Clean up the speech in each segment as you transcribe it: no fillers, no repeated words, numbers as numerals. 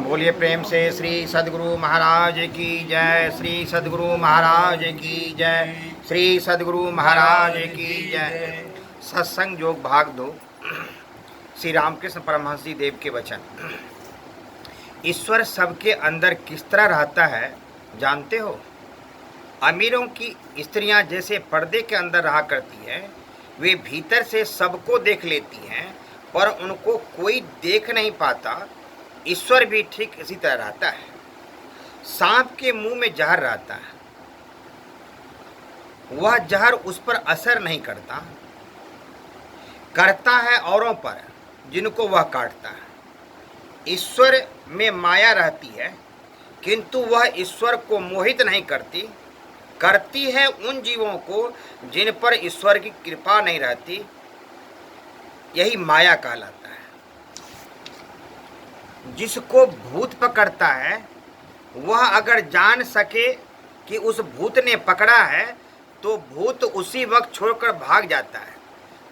बोलिए प्रेम से श्री सद्गुरु महाराज की जय, श्री सद्गुरु महाराज की जय, श्री सद्गुरु महाराज की जय। सत्संग योग भाग 2। श्री रामकृष्ण परमहंस जी देव के वचन। ईश्वर सबके अंदर किस तरह रहता है जानते हो? अमीरों की स्त्रियां जैसे पर्दे के अंदर रहा करती हैं, वे भीतर से सबको देख लेती हैं पर उनको कोई देख नहीं पाता। ईश्वर भी ठीक इसी तरह रहता है। सांप के मुंह में जहर रहता है, वह जहर उस पर असर नहीं करता, करता है औरों पर जिनको वह काटता है। ईश्वर में माया रहती है किंतु वह ईश्वर को मोहित नहीं करती, करती है उन जीवों को जिन पर ईश्वर की कृपा नहीं रहती। यही माया कहलाता है। जिसको भूत पकड़ता है वह अगर जान सके कि उस भूत ने पकड़ा है तो भूत उसी वक्त छोड़कर भाग जाता है।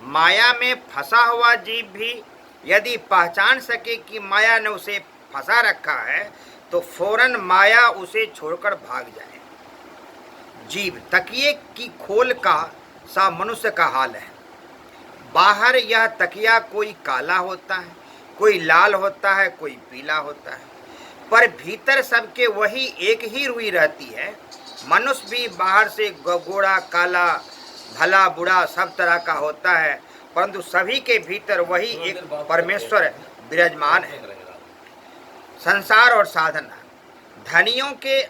माया में फंसा हुआ जीव भी यदि पहचान सके कि माया ने उसे फंसा रखा है तो फौरन माया उसे छोड़कर भाग जाए। जीव तकिए की खोल का सा मनुष्य का हाल है। बाहर यह तकिया कोई काला होता है, कोई लाल होता है, कोई पीला होता है, पर भीतर सबके वही एक ही रुई रहती है। मनुष्य भी बाहर से गोरा काला भला बुरा सब तरह का होता है, परंतु सभी के भीतर वही एक परमेश्वर विराजमान है। संसार और साधना। धनियों के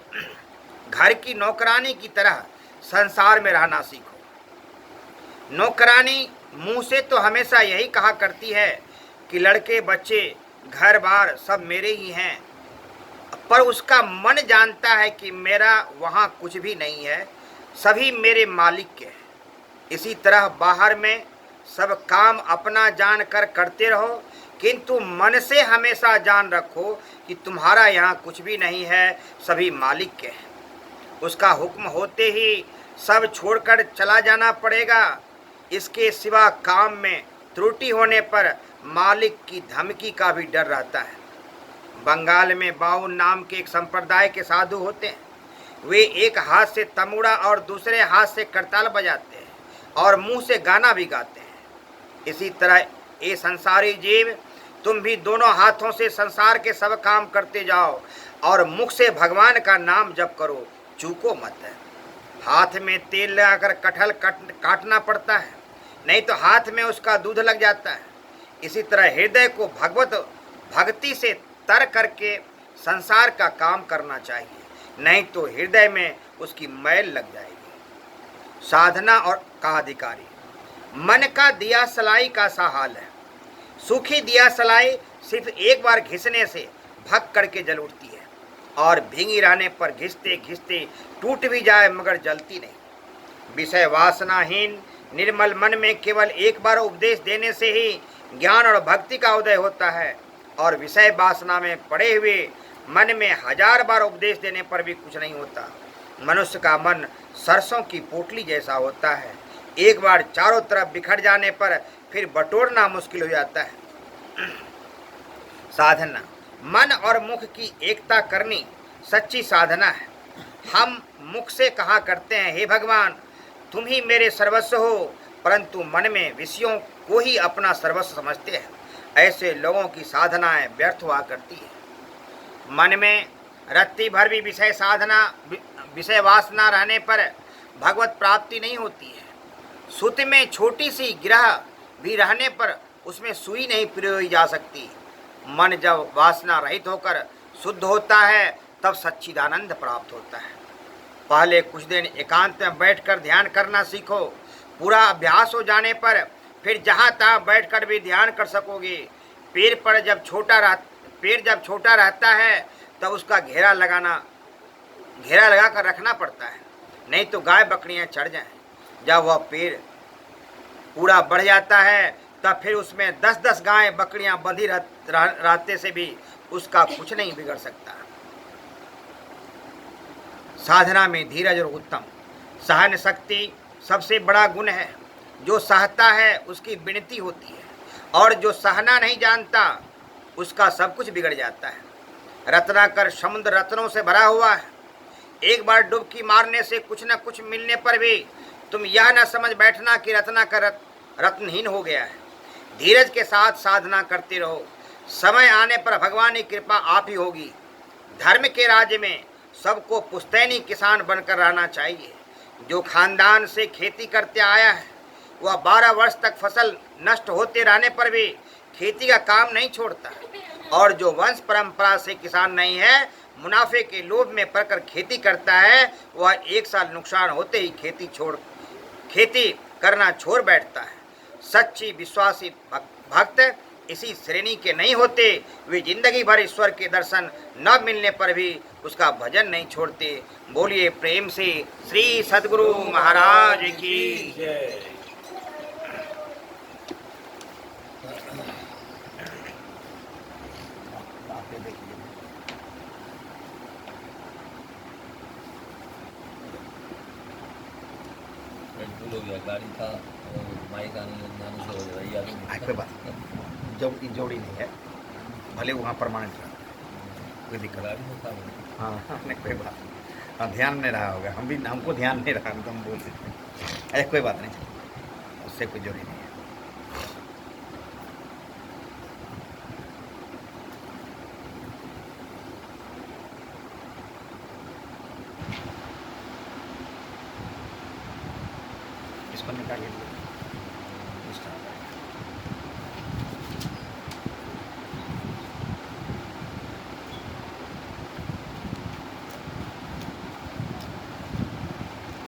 घर की नौकरानी की तरह संसार में रहना सीखो। नौकरानी मुंह से तो हमेशा यही कहा करती है कि लड़के बच्चे घर बार सब मेरे ही हैं, पर उसका मन जानता है कि मेरा वहाँ कुछ भी नहीं है, सभी मेरे मालिक के हैं। इसी तरह बाहर में सब काम अपना जान कर करते रहो किंतु मन से हमेशा जान रखो कि तुम्हारा यहाँ कुछ भी नहीं है, सभी मालिक के हैं। उसका हुक्म होते ही सब छोड़कर चला जाना पड़ेगा। इसके सिवा काम में त्रुटि होने पर मालिक की धमकी का भी डर रहता है। बंगाल में बाउन नाम के एक संप्रदाय के साधु होते हैं। वे एक हाथ से तमुड़ा और दूसरे हाथ से करताल बजाते हैं और मुंह से गाना भी गाते हैं। इसी तरह ये संसारी जीव तुम भी दोनों हाथों से संसार के सब काम करते जाओ और मुख से भगवान का नाम जप करो, चूको मत। हाथ में तेल लगाकर कटहल काटना पड़ता है, नहीं तो हाथ में उसका दूध लग जाता है। इसी तरह हृदय को भगवत भक्ति से तर करके संसार का काम करना चाहिए, नहीं तो हृदय में उसकी मैल लग जाएगी। साधना और का अधिकारी। मन का दिया सलाई का सा हाल है। सूखी दिया सलाई सिर्फ एक बार घिसने से भग करके जल उठती है और भींगी रहने पर घिसते घिसते टूट भी जाए मगर जलती नहीं। विषय वासनाहीन निर्मल मन में केवल एक बार उपदेश देने से ही ज्ञान और भक्ति का उदय होता है, और विषय वासना में पड़े हुए मन में 1000 बार उपदेश देने पर भी कुछ नहीं होता। मनुष्य का मन सरसों की पोटली जैसा होता है, एक बार चारों तरफ बिखर जाने पर फिर बटोरना मुश्किल हो जाता है। साधना। मन और मुख की एकता करनी सच्ची साधना है। हम मुख से कहा करते हैं, हे भगवान तुम ही मेरे सर्वस्व हो, परंतु मन में विषयों को ही अपना सर्वस्व समझते हैं। ऐसे लोगों की साधनाएं व्यर्थ हुआ करती है। मन में रत्ती भर भी विषय वासना रहने पर भगवत प्राप्ति नहीं होती है। सूत में छोटी सी गिरह भी रहने पर उसमें सुई नहीं पिरोई जा सकती। मन जब वासना रहित होकर शुद्ध होता है तब सच्चिदानंद प्राप्त होता है। पहले कुछ दिन एकांत में बैठकर ध्यान करना सीखो। पूरा अभ्यास हो जाने पर फिर जहाँ तहाँ बैठकर भी ध्यान कर सकोगे। पेड़ जब छोटा रहता है तब उसका घेरा लगा कर रखना पड़ता है, नहीं तो गाय बकरियाँ चढ़ जाएं। जब वह पेड़ पूरा बढ़ जाता है तब फिर उसमें 10-10 गाय बकरियां बंधी रहते से भी उसका कुछ नहीं बिगड़ सकता। साधना में धीरज और उत्तम सहन शक्ति सबसे बड़ा गुण है। जो सहता है उसकी विनती होती है और जो सहना नहीं जानता उसका सब कुछ बिगड़ जाता है। रत्नाकर समुद्र रत्नों से भरा हुआ है। एक बार डुबकी मारने से कुछ न कुछ मिलने पर भी तुम यह न समझ बैठना कि रत्नाकर रत्नहीन हो गया है। धीरज के साथ साधना करते रहो, समय आने पर भगवान की कृपा आप ही होगी। धर्म के राज्य में सबको पुश्तैनी किसान बनकर रहना चाहिए। जो खानदान से खेती करते आया है वह 12 वर्ष तक फसल नष्ट होते रहने पर भी खेती का काम नहीं छोड़ता, और जो वंश परंपरा से किसान नहीं है, मुनाफे के लोभ में पड़कर खेती करता है, वह 1 साल नुकसान होते ही खेती करना छोड़ बैठता है। सच्ची विश्वासी भक्त इसी श्रेणी के नहीं होते। वे जिंदगी भर ईश्वर के दर्शन न मिलने पर भी उसका भजन नहीं छोड़ते। बोलिए प्रेम से श्री सद्गुरु महाराज की जय। हो गया गाड़ी था और माइक आने से हो रही है। कोई बात नहीं, जोड़ी नहीं है, भले वहाँ परमानेंट रहा, कोई दिक्कत गाड़ी में था। हाँ नहीं कोई बात नहीं, हाँ ध्यान नहीं रहा होगा, हमको ध्यान नहीं रहा तो हम बोल सकते हैं। अरे कोई बात नहीं, उससे कोई जोड़ी नहीं है। इसको निकालिए।